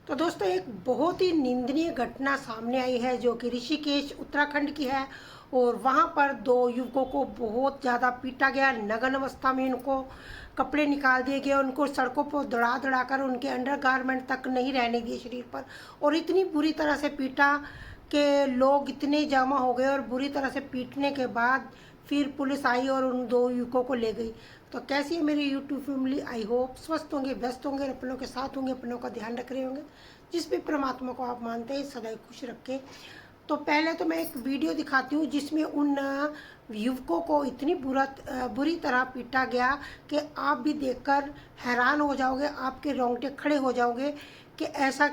तो दोस्तों एक बहुत ही निंदनीय घटना सामने आई है जो कि ऋषिकेश उत्तराखंड की है। और वहाँ पर दो युवकों को बहुत ज़्यादा पीटा गया। नग्न अवस्था में उनको कपड़े निकाल दिए गए, उनको सड़कों पर दौड़ा दौड़ा कर उनके अंडरगारमेंट तक नहीं रहने दिए शरीर पर, और इतनी बुरी तरह से पीटा कि लोग इतने जमा हो गए। और बुरी तरह से पीटने के बाद फिर पुलिस आई और उन दो युवकों को ले गई। तो कैसी है मेरी यूट्यूब फैमिली? आई होप स्वस्थ होंगे, व्यस्त होंगे, अपनों के साथ होंगे, अपनों का ध्यान रख रहे होंगे। जिस भी परमात्मा को आप मानते हैं सदैव खुश रखें। तो पहले तो मैं एक वीडियो दिखाती हूँ जिसमें उन युवकों को इतनी बुरी तरह पीटा गया कि आप भी देखकर हैरान हो जाओगे, आपके रोंगटे खड़े हो जाओगे कि ऐसा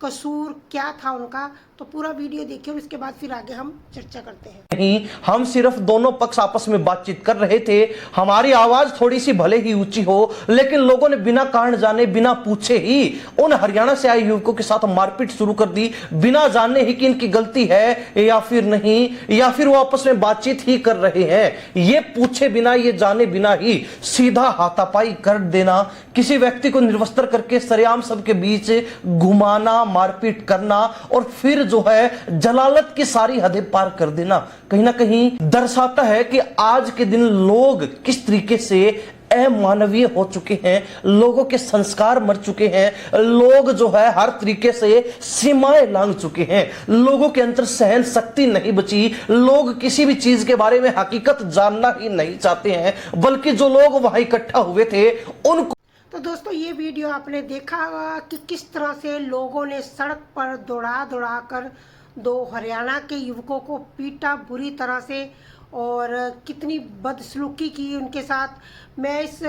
कसूर क्या था उनका। तो पूरा वीडियो देखिए, उसके बाद फिर आगे हम चर्चा करते हैं। नहीं, हम सिर्फ दोनों पक्ष आपस में बातचीत कर रहे थे। हमारी आवाज थोड़ी सी भले ही ऊंची हो, लेकिन लोगों ने बिना कारण जाने, बिना पूछे ही उन हरियाणा से आए युवकों के साथ मारपीट शुरू कर दी, बिना जाने ही कि इनकी गलती है या फिर नहीं, या फिर वो आपस में बातचीत ही कर रहे हैं। ये पूछे बिना, ये जाने बिना ही सीधा हाथापाई कर देना, किसी व्यक्ति को निर्वस्त्र करके सरेआम सबके बीच घुमाना, मारपीट करना और फिर जो है जलालत की सारी हदें पार कर देना, कहीं ना कहीं दर्शाता है कि आज के दिन लोग किस तरीके से अमानवीय हो चुके हैं। लोगों के संस्कार मर चुके हैं। लोग जो है हर तरीके से सीमाएं लांघ चुके हैं। लोगों के अंदर सहन शक्ति नहीं बची। लोग किसी भी चीज के बारे में हकीकत जानना ही नहीं चाहते हैं, बल्कि जो लोग वहां इकट्ठा हुए थे उनको। तो दोस्तों ये वीडियो आपने देखा होगा कि किस तरह से लोगों ने सड़क पर दौड़ा दौड़ा कर दो हरियाणा के युवकों को पीटा बुरी तरह से, और कितनी बदसलूकी की उनके साथ। मैं इस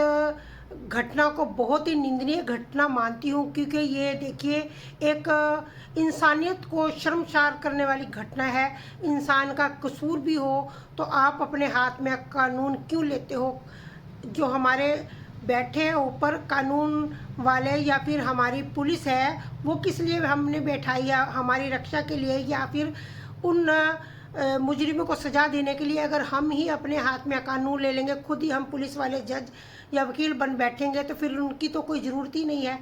घटना को बहुत ही निंदनीय घटना मानती हूँ, क्योंकि ये देखिए एक इंसानियत को शर्मसार करने वाली घटना है। इंसान का कसूर भी हो तो आप अपने हाथ में कानून क्यों लेते हो? जो हमारे बैठे हैं ऊपर कानून वाले या फिर हमारी पुलिस है, वो किस लिए हमने बैठाई है? हमारी रक्षा के लिए या फिर उन मुजरिमों को सजा देने के लिए? अगर हम ही अपने हाथ में कानून ले लेंगे, खुद ही हम पुलिस वाले जज या वकील बन बैठेंगे, तो फिर उनकी तो कोई ज़रूरत ही नहीं है।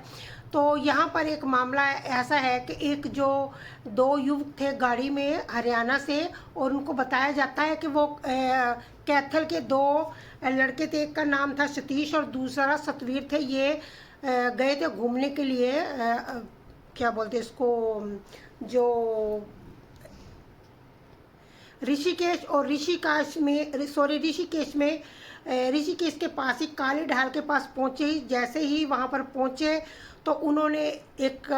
तो यहाँ पर एक मामला ऐसा है कि एक जो दो युवक थे गाड़ी में हरियाणा से, और उनको बताया जाता है कि वो कैथल के दो लड़के थे। एक का नाम था सतीश और दूसरा सतवीर थे। ये गए थे घूमने के लिए, क्या बोलते इसको, जो ऋषिकेश और ऋषिकेश के पास ही काली ढाल के पास पहुँचे। ही जैसे ही वहाँ पर पहुँचे तो उन्होंने एक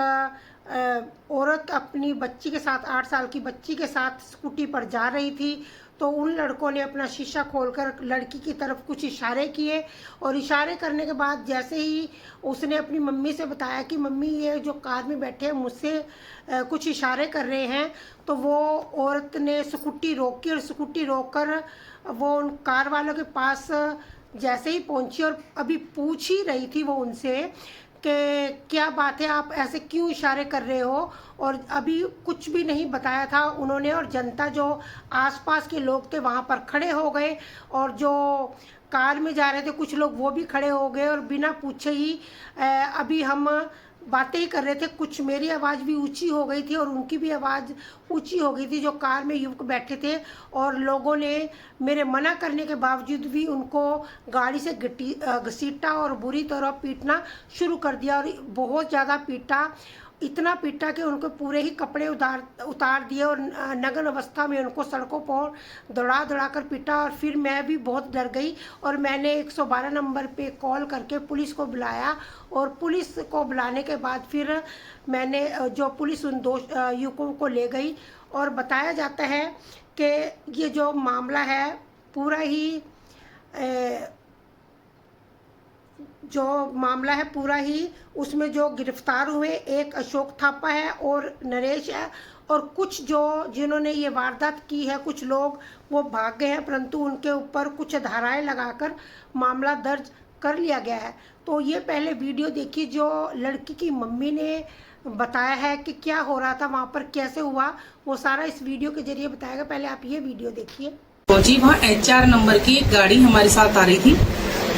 औरत अपनी बच्ची के साथ, 8 साल की बच्ची के साथ स्कूटी पर जा रही थी। तो उन लड़कों ने अपना शीशा खोलकर लड़की की तरफ कुछ इशारे किए, और इशारे करने के बाद जैसे ही उसने अपनी मम्मी से बताया कि मम्मी ये जो कार में बैठे हैं मुझसे कुछ इशारे कर रहे हैं, तो वो औरत ने स्कूटी रोकी, और स्कूटी रोककर वो उन कार वालों के पास जैसे ही पहुंची और अभी पूछ ही रही थी वो उनसे कि क्या बात है, आप ऐसे क्यों इशारे कर रहे हो? और अभी कुछ भी नहीं बताया था उन्होंने, और जनता जो आसपास के लोग थे वहाँ पर खड़े हो गए, और जो कार में जा रहे थे कुछ लोग वो भी खड़े हो गए, और बिना पूछे ही अभी हम बातें ही कर रहे थे। कुछ मेरी आवाज़ भी ऊंची हो गई थी और उनकी भी आवाज़ ऊंची हो गई थी जो कार में युवक बैठे थे, और लोगों ने मेरे मना करने के बावजूद भी उनको गाड़ी से घसीटा और बुरी तरह पीटना शुरू कर दिया। और बहुत ज़्यादा पीटा, इतना पीटा कि उनको पूरे ही कपड़े उतार दिए, और नग्न अवस्था में उनको सड़कों पर दौड़ा दौड़ा कर पीटा। और फिर मैं भी बहुत डर गई और मैंने 112 नंबर पे कॉल करके पुलिस को बुलाया, और पुलिस को बुलाने के बाद फिर मैंने जो पुलिस उन दो युवकों को ले गई। और बताया जाता है कि ये जो मामला है पूरा ही उसमें जो गिरफ्तार हुए, एक अशोक थापा है और नरेश है, और कुछ जिन्होंने ये वारदात की है, कुछ लोग वो भाग गए हैं, परंतु उनके ऊपर कुछ धाराएं लगाकर मामला दर्ज कर लिया गया है। तो ये पहले वीडियो देखिए जो लड़की की मम्मी ने बताया है कि क्या हो रहा था वहाँ पर, कैसे हुआ, वो सारा इस वीडियो के जरिए बताएगा। पहले आप ये वीडियो देखिए। तो जी वहाँ HR नंबर की एक गाड़ी हमारे साथ आ रही थी,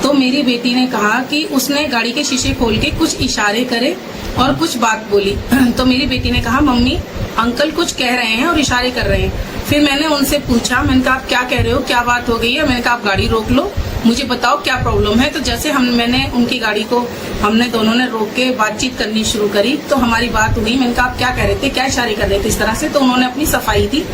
तो मेरी बेटी ने कहा कि उसने गाड़ी के शीशे खोल के कुछ इशारे करे और कुछ बात बोली। तो मेरी बेटी ने कहा मम्मी अंकल कुछ कह रहे हैं और इशारे कर रहे हैं। फिर मैंने उनसे पूछा, मैंने कहा आप क्या कह रहे हो, क्या बात हो गई है। मैंने कहा आप गाड़ी रोक लो, मुझे बताओ क्या प्रॉब्लम है। तो जैसे मैंने उनकी गाड़ी को हमने दोनों ने रोक के बातचीत करनी शुरू करी तो हमारी बात हुई। मैंने कहा आप क्या कह रहे थे, क्या इशारे कर रहे थे इस तरह से। तो उन्होंने अपनी सफाई दी।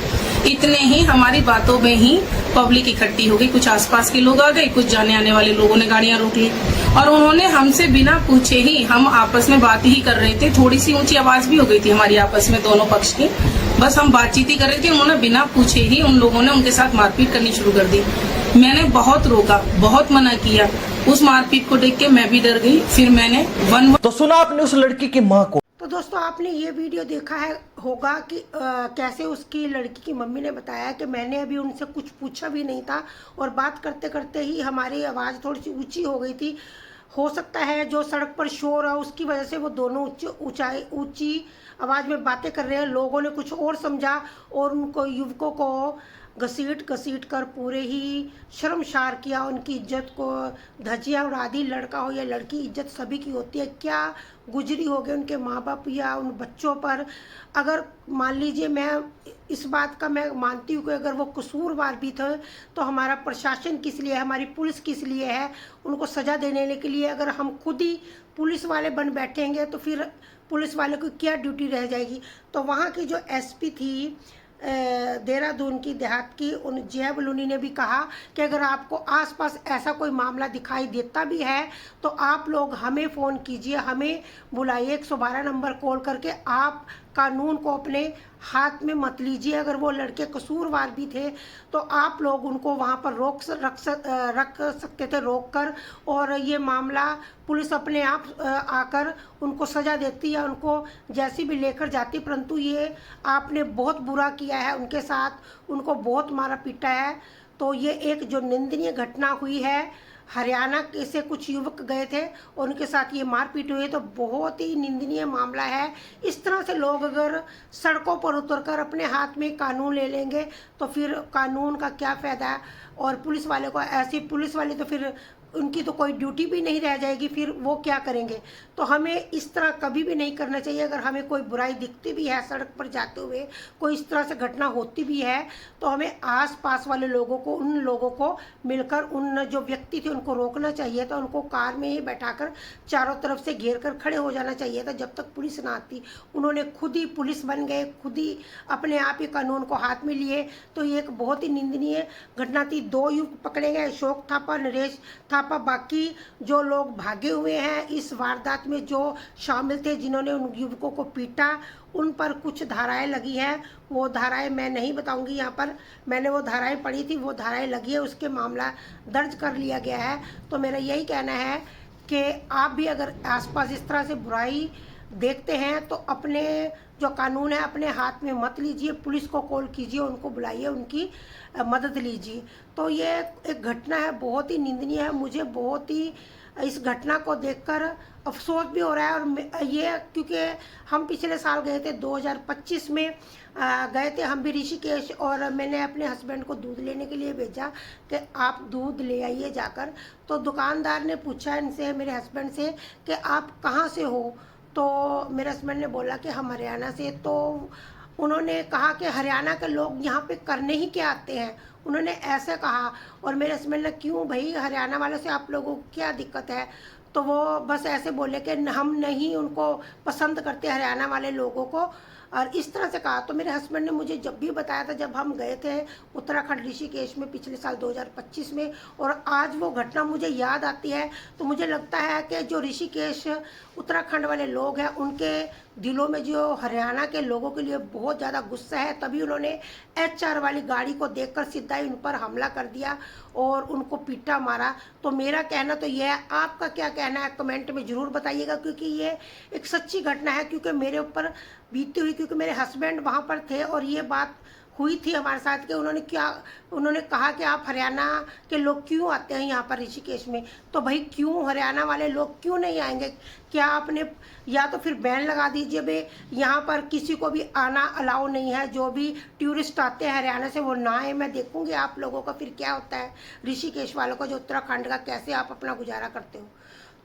इतने ही हमारी बातों में ही पब्लिक इकट्ठी हो गई, कुछ आसपास के लोग आ गए, कुछ जाने आने वाले लोगों ने गाड़ियां रोक ली और उन्होंने हमसे बिना पूछे ही, हम आपस में बात ही कर रहे थे, थोड़ी सी ऊंची आवाज भी हो गई थी हमारी आपस में दोनों पक्ष की, बस हम बातचीत ही कर रहे थे। उन्होंने बिना पूछे ही उन लोगों ने उनके साथ मारपीट करनी शुरू कर दी। मैंने बहुत रोका, बहुत मना किया। उस मारपीट को देख के मैं भी डर गई। फिर मैंने तो सुना आपने उस लड़की की माँ को। तो दोस्तों आपने ये वीडियो देखा है होगा कि कैसे उसकी लड़की की मम्मी ने बताया कि मैंने अभी उनसे कुछ पूछा भी नहीं था और बात करते करते ही हमारी आवाज़ थोड़ी सी ऊंची हो गई थी। हो सकता है जो सड़क पर शोर है उसकी वजह से वो दोनों ऊंची आवाज़ में बातें कर रहे हैं। लोगों ने कुछ और समझा और उनको युवकों को घसीट कर पूरे ही शर्मसार किया, उनकी इज्जत को धज्जियां उड़ा दी। लड़का हो या लड़की, इज्जत सभी की होती है। क्या गुजरी होगी उनके माँ बाप या उन बच्चों पर। अगर मान लीजिए, मैं इस बात का मैं मानती हूँ कि अगर वो कसूरवार भी थे तो हमारा प्रशासन किस लिए है, हमारी पुलिस किस लिए है, उनको सज़ा देने के लिए। अगर हम खुद ही पुलिस वाले बन बैठेंगे तो फिर पुलिस वाले को क्या ड्यूटी रह जाएगी। तो वहाँ की जो एसपी थी देहरादून की देहात की, उन जया बलूनी ने भी कहा कि अगर आपको आसपास ऐसा कोई मामला दिखाई देता भी है तो आप लोग हमें फ़ोन कीजिए, हमें बुलाइए, 112 नंबर कॉल करके। आप कानून को अपने हाथ में मत लीजिए। अगर वो लड़के कसूरवार भी थे तो आप लोग उनको वहाँ पर रख सकते थे, रोक कर, और ये मामला पुलिस अपने आप आकर उनको सज़ा देती या उनको जैसी भी लेकर जाती। परंतु ये आपने बहुत बुरा किया है उनके साथ, उनको बहुत मारा पीटा है। तो ये एक जो निंदनीय घटना हुई है, हरियाणा से कुछ युवक गए थे और उनके साथ ये मारपीट हुई, तो बहुत ही निंदनीय मामला है। इस तरह से लोग अगर सड़कों पर उतरकर अपने हाथ में कानून ले लेंगे तो फिर कानून का क्या फ़ायदा है। और पुलिस वाले को ऐसी, पुलिस वाले तो फिर उनकी तो कोई ड्यूटी भी नहीं रह जाएगी, फिर वो क्या करेंगे। तो हमें इस तरह कभी भी नहीं करना चाहिए। अगर हमें कोई बुराई दिखती भी है सड़क पर जाते हुए, कोई इस तरह से घटना होती भी है, तो हमें आस पास वाले लोगों को, उन लोगों को मिलकर उन जो व्यक्ति थे उनको रोकना चाहिए था। उनको कार में ही बैठाकर चारों तरफ से घेर कर खड़े हो जाना चाहिए था जब तक पुलिस ना आती। उन्होंने खुद ही पुलिस बन गए, खुद ही अपने आप ही कानून को हाथ में लिए। तो ये एक बहुत ही निंदनीय घटना थी। 2 युवक पकड़े गए, अशोक थापा, नरेश थापा। बाकी जो लोग भागे हुए हैं इस वारदात में, जो शामिल थे जिन्होंने उन युवकों को पीटा, उन पर कुछ धाराएं लगी हैं। वो धाराएं मैं नहीं बताऊंगी यहाँ पर, मैंने वो धाराएं पढ़ी थी, वो धाराएं लगी है, उसके मामला दर्ज कर लिया गया है। तो मेरा यही कहना है कि आप भी अगर आसपास इस तरह से बुराई देखते हैं तो अपने जो कानून है अपने हाथ में मत लीजिए, पुलिस को कॉल कीजिए, उनको बुलाइए, उनकी मदद लीजिए। तो ये एक घटना है, बहुत ही निंदनीय है। मुझे बहुत ही इस घटना को देखकर अफसोस भी हो रहा है। और ये क्योंकि हम पिछले साल गए थे, 2025 में गए थे हम भी ऋषिकेश, और मैंने अपने हस्बैंड को दूध लेने के लिए भेजा कि आप दूध ले आइए जाकर। तो दुकानदार ने पूछा इनसे, मेरे हस्बैंड से, कि आप कहाँ से हो। तो मेरे हस्बैंड ने बोला कि हम हरियाणा से। तो उन्होंने कहा कि हरियाणा के लोग यहाँ पे करने ही क्या आते हैं, उन्होंने ऐसे कहा। और मेरे हस्बैंड ने, क्यों भाई, हरियाणा वालों से आप लोगों को क्या दिक्कत है। तो वो बस ऐसे बोले कि हम नहीं उनको पसंद करते हरियाणा वाले लोगों को, और इस तरह से कहा। तो मेरे हस्बैंड ने मुझे जब भी बताया था, जब हम गए थे उत्तराखंड ऋषिकेश में पिछले साल 2025 में, और आज वो घटना मुझे याद आती है, तो मुझे लगता है कि जो ऋषिकेश उत्तराखंड वाले लोग हैं उनके दिलों में जो हरियाणा के लोगों के लिए बहुत ज़्यादा गुस्सा है। तभी उन्होंने HR वाली गाड़ी को देखकर सीधा ही उन पर हमला कर दिया और उनको पीटा, मारा। तो मेरा कहना तो यह है, आपका क्या कहना है कमेंट में ज़रूर बताइएगा, क्योंकि ये एक सच्ची घटना है, क्योंकि मेरे ऊपर बीती हुई, क्योंकि मेरे हस्बैंड वहाँ पर थे और ये बात हुई थी हमारे साथ कि उन्होंने कहा कि आप हरियाणा के लोग क्यों आते हैं यहाँ पर ऋषिकेश में। तो भाई क्यों हरियाणा वाले लोग क्यों नहीं आएंगे? क्या आपने या तो फिर बैन लगा दीजिए भाई, यहाँ पर किसी को भी आना अलाउ नहीं है। जो भी टूरिस्ट आते हैं हरियाणा से वो ना आए। मैं देखूंगी आप लोगों का फिर क्या होता है, ऋषिकेश वालों का जो उत्तराखंड का, कैसे आप अपना गुजारा करते हो।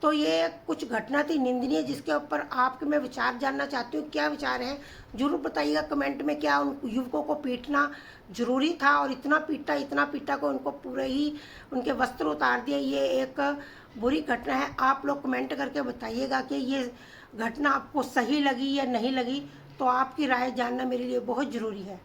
तो ये कुछ घटना थी निंदनीय, जिसके ऊपर आपके मैं विचार जानना चाहती हूँ। क्या विचार है जरूर बताइएगा कमेंट में। क्या उन युवकों को पीटना जरूरी था? और इतना पीटा को उनको पूरे ही उनके वस्त्र उतार दिए। ये एक बुरी घटना है। आप लोग कमेंट करके बताइएगा कि ये घटना आपको सही लगी या नहीं लगी। तो आपकी राय जानना मेरे लिए बहुत ज़रूरी है।